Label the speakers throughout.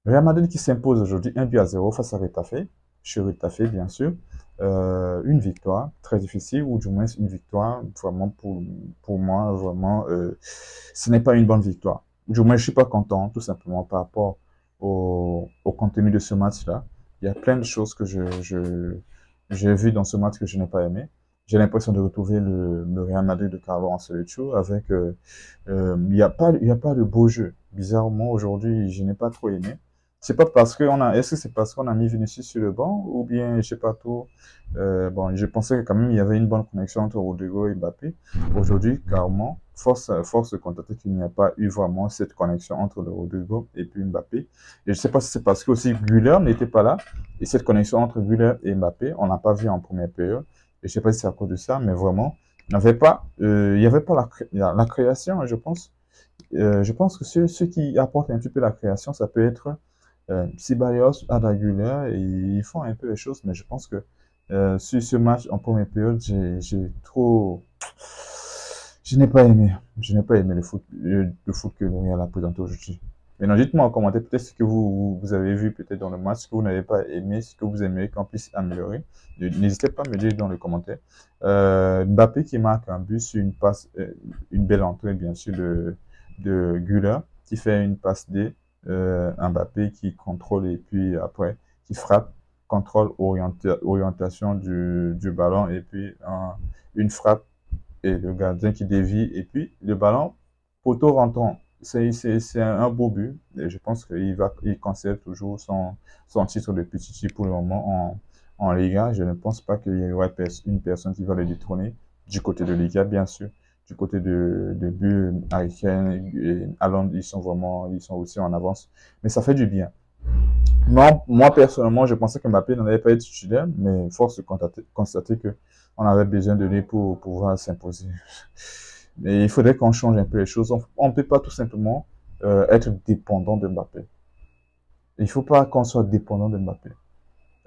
Speaker 1: Real Madrid qui s'impose aujourd'hui 1-0 face à Retafe, chez Retafe bien sûr. Une victoire très difficile, ou du moins une victoire vraiment pour moi, vraiment, ce n'est pas une bonne victoire. Du moins, je suis pas content tout simplement par rapport au contenu de ce match-là. Il y a plein de choses que j'ai vues dans ce match que je n'ai pas aimé. J'ai l'impression de retrouver le Real Madrid de Carlo Ancelotti avec, il y a pas de beau jeu. Bizarrement, aujourd'hui, je n'ai pas trop aimé. C'est pas parce qu'on a, est-ce que c'est parce qu'on a mis Vinicius sur le banc ou bien, je sais pas trop. Bon, je pensais que quand même il y avait une bonne connexion entre Rodrigo et Mbappé. Aujourd'hui, carrément, force de constater qu'il n'y a pas eu vraiment cette connexion entre le Rodrigo et puis Mbappé. Et je sais pas si c'est parce que aussi Güler n'était pas là, et cette connexion entre Güler et Mbappé, on n'a pas vu en première période. Et je sais pas si c'est à cause de ça, mais vraiment, il y avait pas la création, je pense. Je pense que ceux qui apportent un petit peu la création, ça peut être Ceballos, Arda Güler, et ils font un peu les choses, mais je pense que sur ce match en première période, j'ai trop. Je n'ai pas aimé. Je n'ai pas aimé le foot que le Real a présenté aujourd'hui. Maintenant, dites-moi en commentaire peut-être ce que vous avez vu peut-être dans le match, ce que vous n'avez pas aimé, ce que vous aimeriez qu'on puisse améliorer. N'hésitez pas à me dire dans les commentaires. Mbappé qui marque un but sur une passe, une belle entrée bien sûr de Güler, qui fait une passe D, Mbappé qui contrôle et puis après qui frappe, contrôle, orientation du ballon et puis une frappe et le gardien qui dévie et puis le ballon poteau rentrant. C'est un beau but et je pense il conserve toujours son titre de petit pour le moment en Liga. Je ne pense pas qu'il y aurait une personne qui va le détrôner du côté de Liga, bien sûr. Du côté de but, Harry Kane et Haaland, ils sont aussi en avance. Mais ça fait du bien. Moi, personnellement, je pensais que Mbappé n'allait pas être titulaire, mais force de constater que on avait besoin de lui pour pouvoir s'imposer. Mais il faudrait qu'on change un peu les choses. On ne peut pas tout simplement être dépendant de Mbappé. Il ne faut pas qu'on soit dépendant de Mbappé.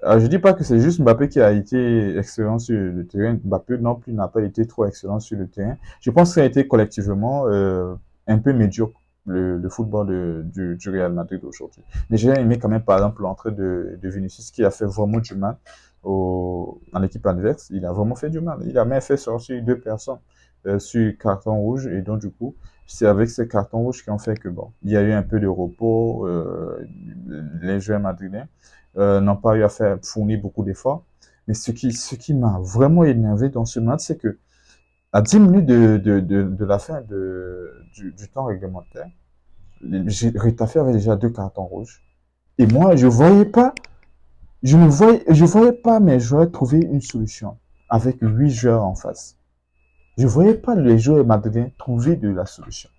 Speaker 1: Je ne dis pas que c'est juste Mbappé qui a été excellent sur le terrain. Mbappé non plus n'a pas été trop excellent sur le terrain. Je pense que ça a été collectivement un peu médiocre le football du Real Madrid aujourd'hui. Mais j'ai aimé quand même par exemple l'entrée de Vinicius qui a fait vraiment du mal dans l'équipe adverse. Il a vraiment fait du mal. Il a même fait sortir deux personnes sur carton rouge et donc du coup c'est avec ces cartons rouges qui ont fait que bon, il y a eu un peu de repos. Les joueurs madrilènes n'ont pas eu à faire fournir beaucoup d'efforts. Mais ce qui m'a vraiment énervé dans ce match, c'est que à 10 minutes de la fin du temps réglementaire, Retafe avait déjà deux cartons rouges. Et moi, je voyais pas mes joueurs trouver une solution avec 8 joueurs en face. Je voyais pas les joueurs madridiens trouver de la solution.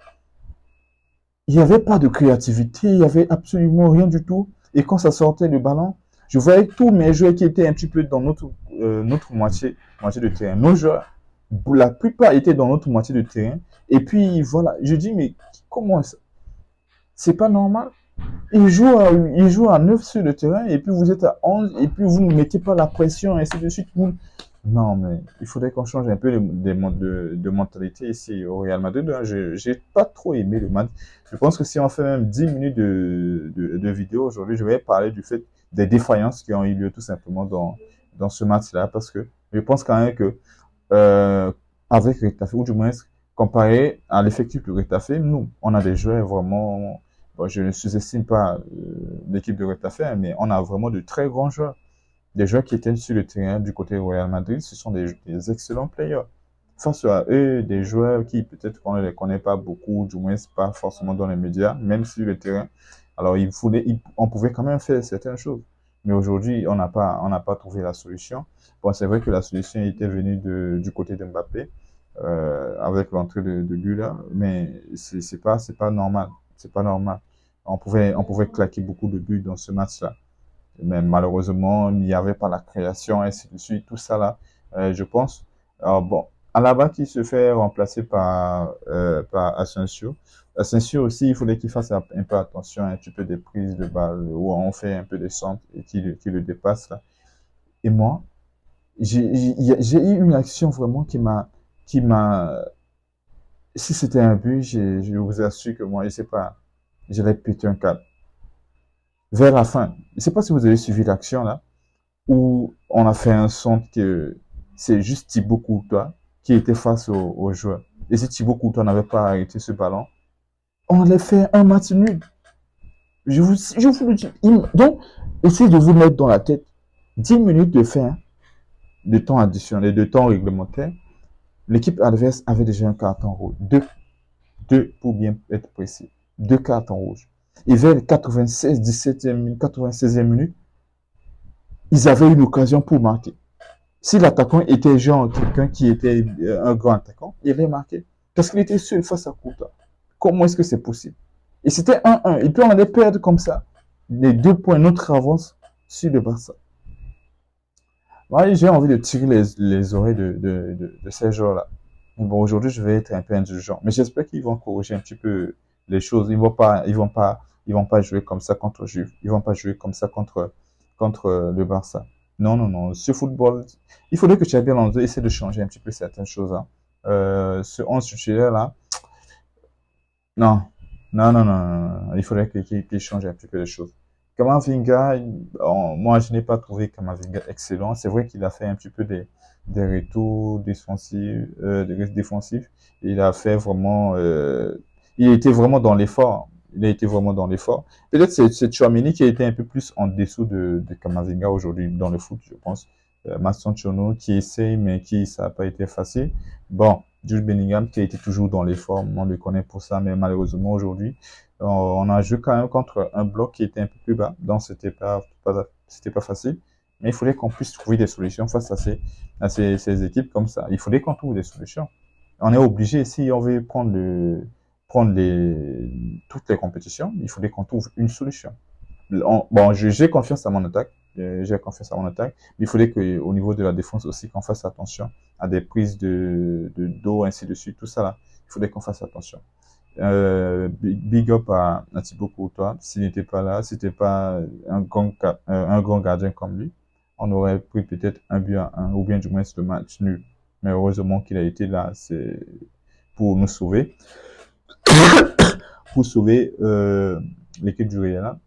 Speaker 1: Il n'y avait pas de créativité, il n'y avait absolument rien du tout. Et quand ça sortait le ballon, je voyais tous mes joueurs qui étaient un petit peu dans notre moitié de terrain. Nos joueurs, la plupart étaient dans notre moitié de terrain. Et puis voilà, je dis, mais comment ça? C'est pas normal. Ils jouent à 9 sur le terrain et puis vous êtes à 11 et puis vous ne mettez pas la pression et ainsi de suite. Non, mais il faudrait qu'on change un peu de mentalité ici au Real Madrid. Je n'ai pas trop aimé le match. Je pense que si on fait même 10 minutes de vidéo aujourd'hui, je vais parler du fait des défaillances qui ont eu lieu tout simplement dans ce match-là parce que je pense quand même que euh, avec Retafe, ou du moins comparé à l'effectif de Retafe, nous, on a des joueurs vraiment. Bon, je ne sous-estime pas l'équipe de Retafe, mais on a vraiment de très grands joueurs. Des joueurs qui étaient sur le terrain du côté Real Madrid, ce sont des excellents players. Face à eux, des joueurs qui peut-être qu'on ne les connaît pas beaucoup, du moins pas forcément dans les médias, même sur le terrain. Alors on pouvait quand même faire certaines choses. Mais aujourd'hui, on n'a pas trouvé la solution. Bon, c'est vrai que la solution était venue du côté de Mbappé, avec l'entrée de Güler, mais c'est pas normal. C'est pas normal. On pouvait claquer beaucoup de buts dans ce match-là. Mais malheureusement, il n'y avait pas la création, ainsi de suite, tout ça là, je pense. Alors bon, Alaba qui se fait remplacer par Asensio. Asensio aussi, il faudrait qu'il fasse un peu attention, un petit peu des prises de balles où on fait un peu des centres et qui le dépasse là. Et moi, j'ai eu une action vraiment qui m'a, si c'était un but, je vous assure que moi, je sais pas, j'allais péter un câble. Vers la fin, je ne sais pas si vous avez suivi l'action là, où on a fait un son que c'est juste Thibaut Courtois qui était face au joueur. Et si Thibaut Courtois n'avait pas arrêté ce ballon, on allait faire un match nul. Je vous le dis. Donc, essayez de vous mettre dans la tête 10 minutes de fin, de temps additionnel, de temps réglementaire. L'équipe adverse avait déjà un carton rouge. Deux pour bien être précis. Deux cartons rouges. Et vers le 96, 17e, 96e minute, ils avaient une occasion pour marquer. Si l'attaquant était genre quelqu'un qui était un grand attaquant, il allait marquer. Parce qu'il était seul face à Courtois. Comment est-ce que c'est possible? Et c'était 1-1. Et puis on allait perdre comme ça les 2 points, notre avance sur le Barça. Moi, j'ai envie de tirer les oreilles de ces joueurs-là. Mais bon, aujourd'hui, je vais être un peu indulgent. Mais j'espère qu'ils vont corriger un petit peu les choses. Ils vont pas jouer comme ça contre Juve. Ils vont pas jouer comme ça contre le Barça. Non, non, non. Ce football, il faudrait que Xabi Alonso essaie de changer un petit peu certaines choses, hein. Ce 11 titulaire-là, non. Non, non, non, non, non. Il faudrait qu'il change un petit peu les choses. Kamavinga, moi, je n'ai pas trouvé Kamavinga excellent. C'est vrai qu'il a fait un petit peu des retours défensifs, défensifs. Il a fait vraiment, il était vraiment dans l'effort. Il a été vraiment dans l'effort. Peut-être c'est Tchouaméni qui a été un peu plus en dessous de Kamavinga aujourd'hui dans le foot, je pense. Masson Chono qui essaye, mais ça n'a pas été facile. Bon, Jude Bellingham qui a été toujours dans les formes, on le connaît pour ça, mais malheureusement aujourd'hui, on a joué quand même contre un bloc qui était un peu plus bas, donc c'était pas facile. Mais il fallait qu'on puisse trouver des solutions face à ces équipes comme ça. Il fallait qu'on trouve des solutions. On est obligé, si on veut prendre toutes les compétitions, il fallait qu'on trouve une solution. Bon, j'ai confiance à mon attaque. J'ai confiance à mon attaque. Mais il faudrait qu'au niveau de la défense aussi, qu'on fasse attention à des prises de dos, ainsi de suite, tout ça là. Il faudrait qu'on fasse attention. Big up à Thibaut Courtois. S'il n'était pas là, c'était pas un grand gardien comme lui, on aurait pris peut-être un but à un, ou bien du moins le match nul. Mais heureusement qu'il a été là, c'est pour nous sauver, pour sauver l'équipe du Real,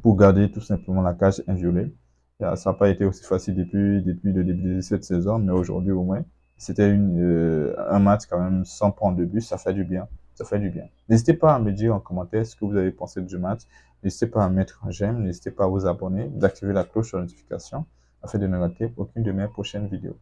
Speaker 1: pour garder tout simplement la cage inviolée. Ça n'a pas été aussi facile depuis le début de cette saison, mais aujourd'hui au moins, c'était un match quand même sans prendre de but, ça fait du bien. Ça fait du bien. N'hésitez pas à me dire en commentaire ce que vous avez pensé du match. N'hésitez pas à mettre un j'aime, n'hésitez pas à vous abonner, d'activer la cloche de notification afin de ne rater aucune de mes prochaines vidéos.